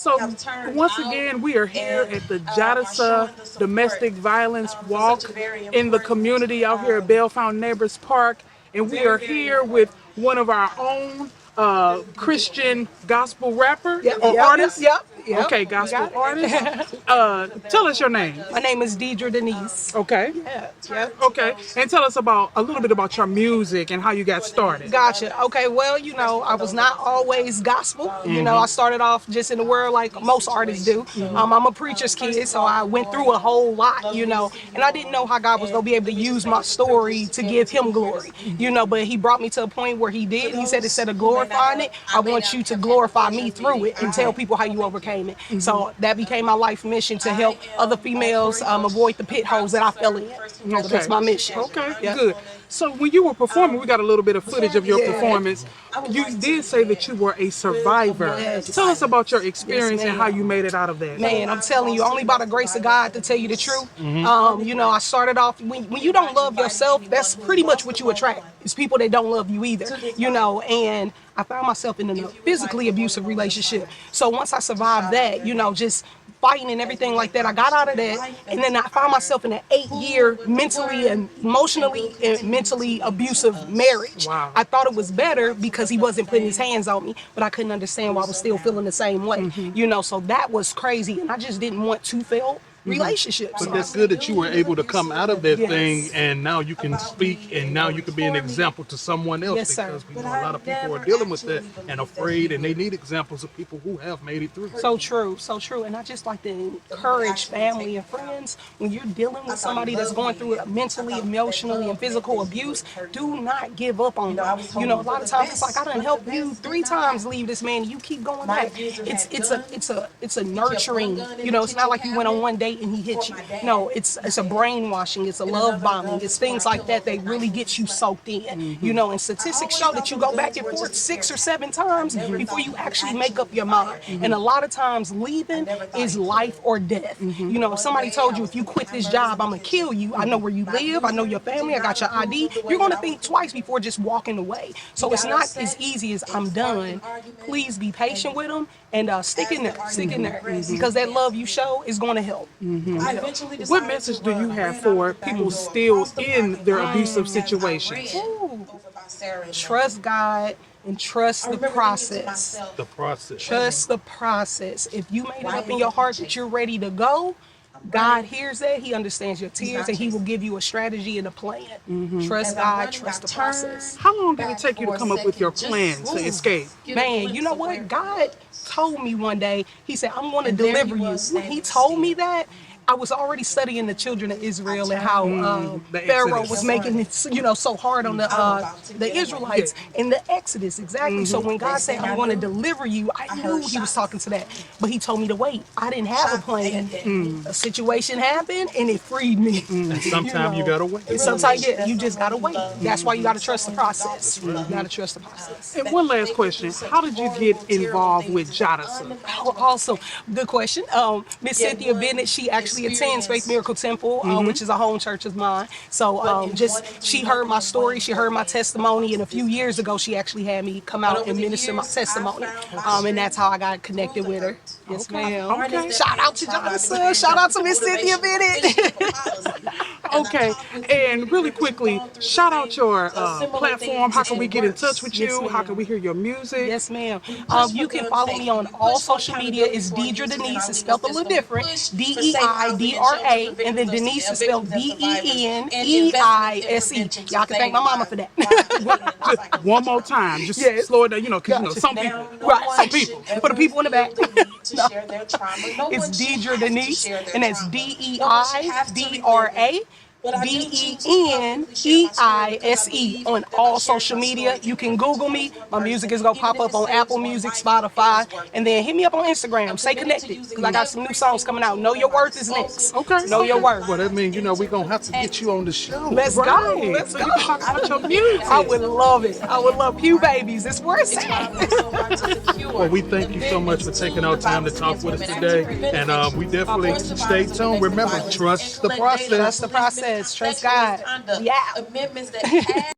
So once again, we are here at the JADASA Domestic Violence Walk in the community out here at Bellefontaine Neighbors Park, and we are here with one of our own Christian gospel rapper or artist. Yep. Okay, gospel artist. Tell us your name. My name is Deidra DeNeise. Okay. Yeah. Okay, and tell us about a little bit about your music and how you got started. Gotcha. Okay, well, I was not always gospel. I started off just in the world like most artists do. I'm a preacher's kid, so I went through a whole lot, and I didn't know how God was going to be able to use my story to give him glory, but he brought me to a point where he did. He said, instead of glorifying it, I want you to glorify me through it and tell people how you overcame it. So that became my life mission, to help other females avoid the pit holes that I fell in. So that's my mission. Okay, good. So when you were performing, we got a little bit of footage of your performance. You did say that you were a survivor. Tell us about your experience and how you made it out of that. Man, I'm telling you, only by the grace of God, to tell you the truth. I started off, when you don't love yourself, that's pretty much what you attract. It's people that don't love you either, and I found myself in a physically abusive relationship. So once I survived that, just fighting and everything like that, I got out of that, and then I found myself in an 8-year mentally and emotionally and mentally abusive marriage. Wow. I thought it was better because he wasn't putting his hands on me, but I couldn't understand why I was still feeling the same way. So that was crazy, and I just didn't want to fail relationships. But that's good that you were able to come out of that thing, and now you can speak, and now you can be an example to someone else. Yes, sir. Because we know a lot of people are dealing with that and afraid, and they need examples of people who have made it through. So true. And I just like to encourage family and friends, when you're dealing with somebody that's going through mentally, emotionally, and physical abuse, do not give up on them. A lot of times it's like, I done helped you 3 times leave this man, and you keep going back. It's a nurturing. It's not like you went on one date and he hit you. No, it's a brainwashing, it's a love bombing, it's things like that really get you soaked in. And statistics show that you go back and forth 6 or 7 times before you actually make up your mind. And a lot of times leaving is life or death. If somebody told you, if you quit this job, I'm gonna kill you, I know where you live, I know your family, I got your ID, you're gonna think twice before just walking away. So it's not as easy as I'm done. Please be patient with them and stick in there, because that love you show is going to help. What message do you have for people still in their abusive situations? Trust God and trust the process. Trust the process. If you made it up in your heart that you're ready to go, God hears that. He understands your tears, and he will give you a strategy and a plan. Trust God, trust the process. How long did it take you to come up with your plan to escape? Man, you know what? God told me one day, he said, I'm going to deliver you. When he told me that, I was already studying the children of Israel and how Pharaoh was making it, so hard on the Israelites in the Exodus. Exactly. So when God said, I'm going to deliver you, I knew he was talking to that. But he told me to wait. I didn't have a plan. A situation happened and it freed me. And sometimes you got to wait. And sometimes, you just got to wait. That's why you got to trust the process. You got to trust the process. And one last question. How did you get involved with JADASA? Oh, awesome. Good question. Miss Cynthia Bennett, she actually attends Faith Miracle Temple, which is a home church of mine. So she heard my story, she heard my testimony, and a few years ago she actually had me come out and minister my testimony. And that's how I got connected with her. Yes, ma'am. Okay. Shout out to Jonathan. Shout out to Miss Cynthia Bennett. Okay, and really quickly, shout out your platform. How can we get in touch with you? Yes, how can we hear your music? Yes, ma'am. You can follow me on all social media. It's Deidra DeNeise. It's spelled a little different. DeIDRA, and then Denise is spelled DENEISE. Y'all can thank my mama for that. Just one more time. Just slow it down. Because some people. Right. Some people. For the people in the back. It's Deidra DeNeise, and that's DEIDRA. DENEISE on all social media. You can Google me. My music is gonna pop up on Apple Music, Spotify, and then hit me up on Instagram. Stay connected, because I got some new songs coming out. Know Your Worth is next. Okay. Know Your Worth. Well, that means we're gonna have to get you on the show. Let's go. Let's So go. you can talk about your music. I would love it. I would love Pew Babies. It's where it's at. Well, we thank you so much for taking our time to talk with us today, and we definitely stay tuned. Remember, trust the process. Trust the process. Trust God. Yeah.